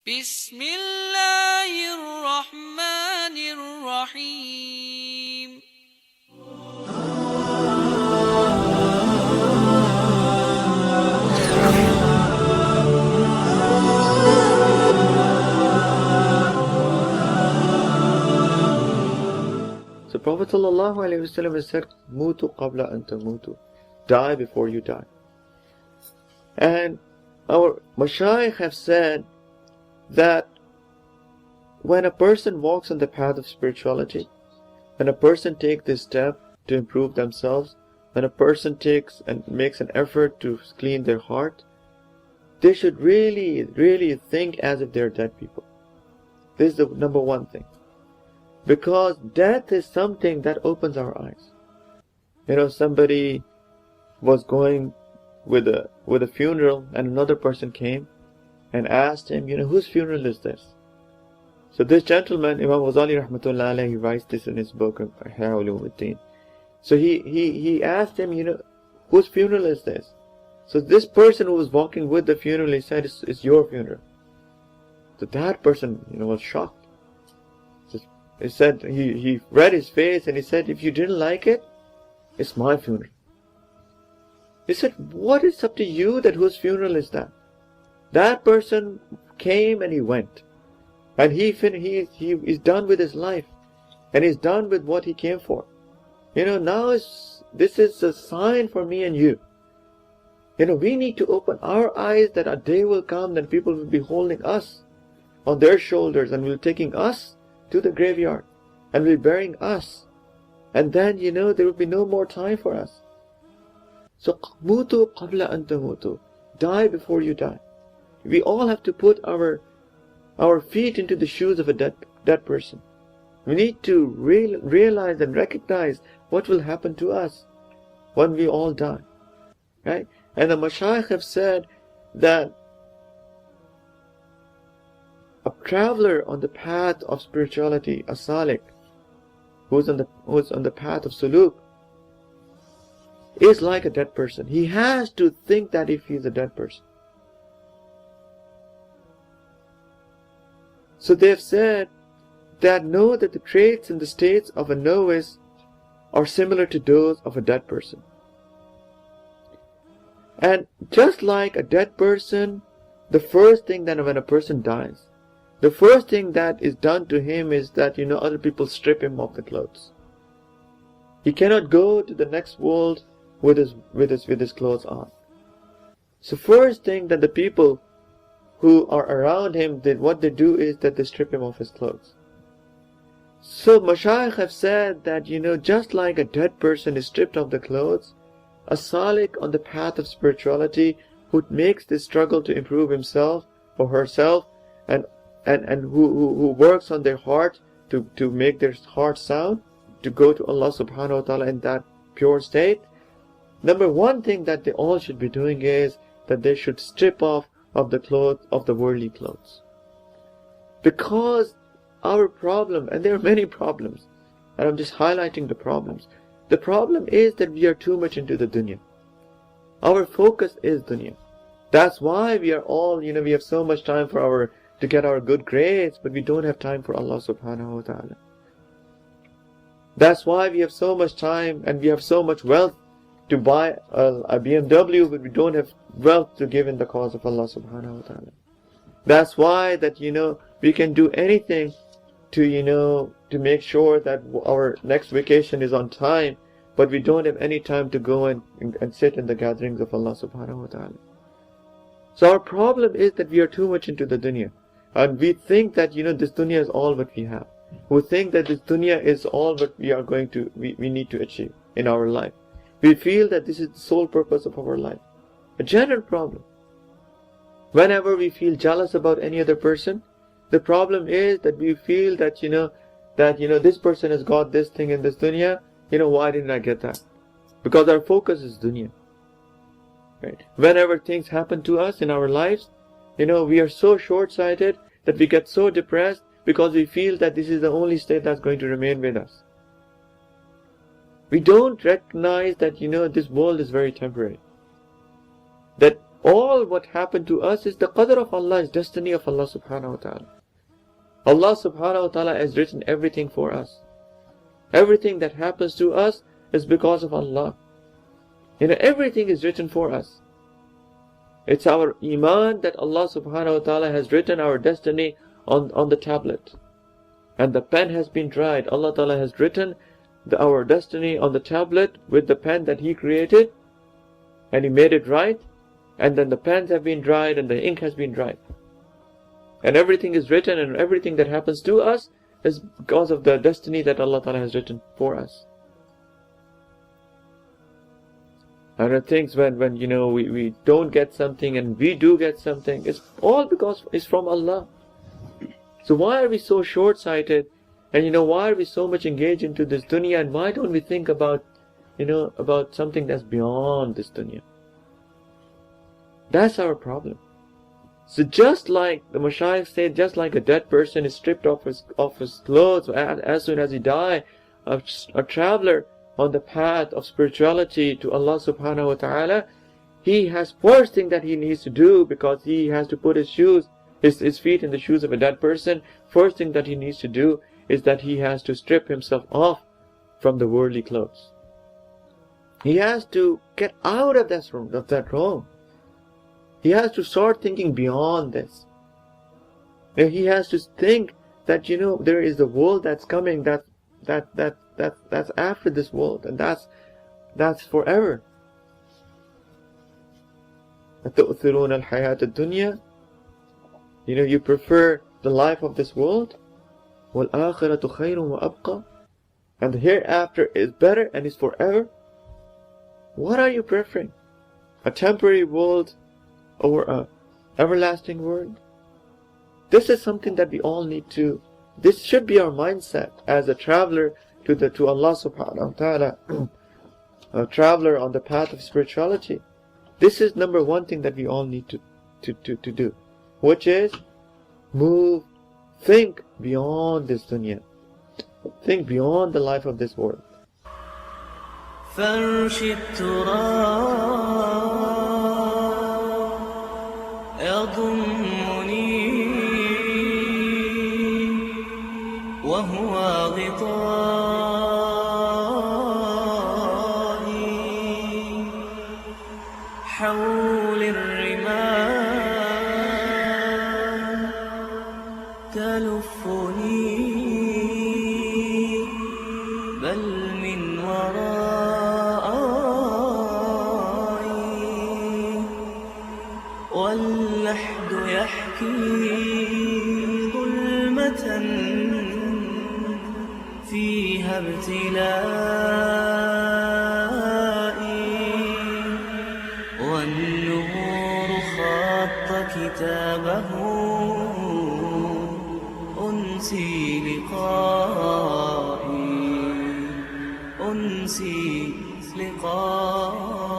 بسم الله الرحمن الرحيم. So Prophet ﷺ has said, Mutu qabla an tamutu. Die before you die. And our Mashaykh have said that when a person walks on the path of spirituality, when a person takes this step to improve themselves, when a person takes and makes an effort to clean their heart, they should really think as if they're dead people. This is the number one thing. Because death is something that opens our eyes. Somebody was going with a funeral, and another person came and asked him, whose funeral is this? So this gentleman, Imam Ghazali rahmatullah alayhi, he writes this in his book Ihya Ulumuddin. So he asked him, whose funeral is this? So this person who was walking with the funeral, he said, it's your funeral. So that person, was shocked. He said, he read his face and he said, if you didn't like it, it's my funeral. He said, what is up to you that whose funeral is that? That person came and he went. And he is done with his life. And he's done with what he came for. Now this is a sign for me and you. We need to open our eyes that a day will come that people will be holding us on their shoulders and will taking us to the graveyard and will burying us. And then, there will be no more time for us. So, mutu qabla an tamutu. Die before you die. We all have to put our feet into the shoes of a dead person. We need to realize and recognize what will happen to us when we all die. Right? And the Mashaykh have said that a traveler on the path of spirituality, a salik, who's on the path of suluk, is like a dead person. He has to think that if he's a dead person. So they've said that know that the traits and the states of a novice are similar to those of a dead person. And just like a dead person, the first thing that when a person dies, the first thing that is done to him is that, other people strip him of the clothes. He cannot go to the next world with his clothes on. So first thing that the people who are around him, what they do is that they strip him of his clothes. So Mashaykh have said that, just like a dead person is stripped of the clothes, a salik on the path of spirituality who makes this struggle to improve himself or herself and who works on their heart to make their heart sound, to go to Allah subhanahu wa ta'ala in that pure state. Number one thing that they all should be doing is that they should strip off of the clothes, of the worldly clothes. Because our problem, and there are many problems, and I'm just highlighting the problems. The problem is that we are too much into the dunya. Our focus is dunya. That's why we are all, we have so much time to get our good grades, but we don't have time for Allah subhanahu wa ta'ala. That's why we have so much time and we have so much wealth to buy a BMW, but we don't have wealth to give in the cause of Allah subhanahu wa ta'ala. That's why that, we can do anything to make sure that our next vacation is on time, but we don't have any time to go and sit in the gatherings of Allah subhanahu wa ta'ala. So our problem is that we are too much into the dunya. And we think that, this dunya is all what we have. We think that this dunya is all what we need to achieve in our life. We feel that this is the sole purpose of our life. A general problem. Whenever we feel jealous about any other person, the problem is that we feel that, this person has got this thing in this dunya, why didn't I get that? Because our focus is dunya. Right? Whenever things happen to us in our lives, we are so short-sighted that we get so depressed because we feel that this is the only state that's going to remain with us. We don't recognize that, this world is very temporary. That all what happened to us is the qadr of Allah, is destiny of Allah subhanahu wa ta'ala. Allah subhanahu wa ta'ala has written everything for us. Everything that happens to us is because of Allah. Everything is written for us. It's our iman that Allah subhanahu wa ta'ala has written our destiny on the tablet. And the pen has been dried. Allah ta'ala has written our destiny on the tablet with the pen that He created. And He made it right. And then the pens have been dried and the ink has been dried. And everything is written, and everything that happens to us is because of the destiny that Allah ta'ala has written for us. And the things when we don't get something and we do get something, it's all because it's from Allah. So why are we so short-sighted? And why are we so much engaged into this dunya? And why don't we think about something that's beyond this dunya? That's our problem. So just like the Mashaykh said, just like a dead person is stripped off his clothes as soon as he dies, a traveler on the path of spirituality to Allah subhanahu wa ta'ala, he has first thing that he needs to do, because he has to put his feet in the shoes of a dead person. First thing that he needs to do is that he has to strip himself off from the worldly clothes. He has to get out of that room. He has to start thinking beyond this. He has to think that there is a world that's coming, that's after this world, and that's forever. أَتُؤْثِرُونَ الْحَيَاةَ الدُّنْيَا, you prefer the life of this world. وَالْآخِرَةُ خَيْرٌ وَأَبْقَى, and the hereafter is better and is forever. What are you preferring? A temporary world over an everlasting world? This is something that we all need to. This should be our mindset as a traveler to Allah subhanahu wa ta'ala, a traveler on the path of spirituality. This is number one thing that we all need to do, which is think beyond this dunya. Think beyond the life of this world. فرش التراب يضمني وهو غطائي حول الرمال تلفني بل من ورائي واللحد يحكي ظلمة فيها ابتلائي والنور خط كتابه أنسي لقائي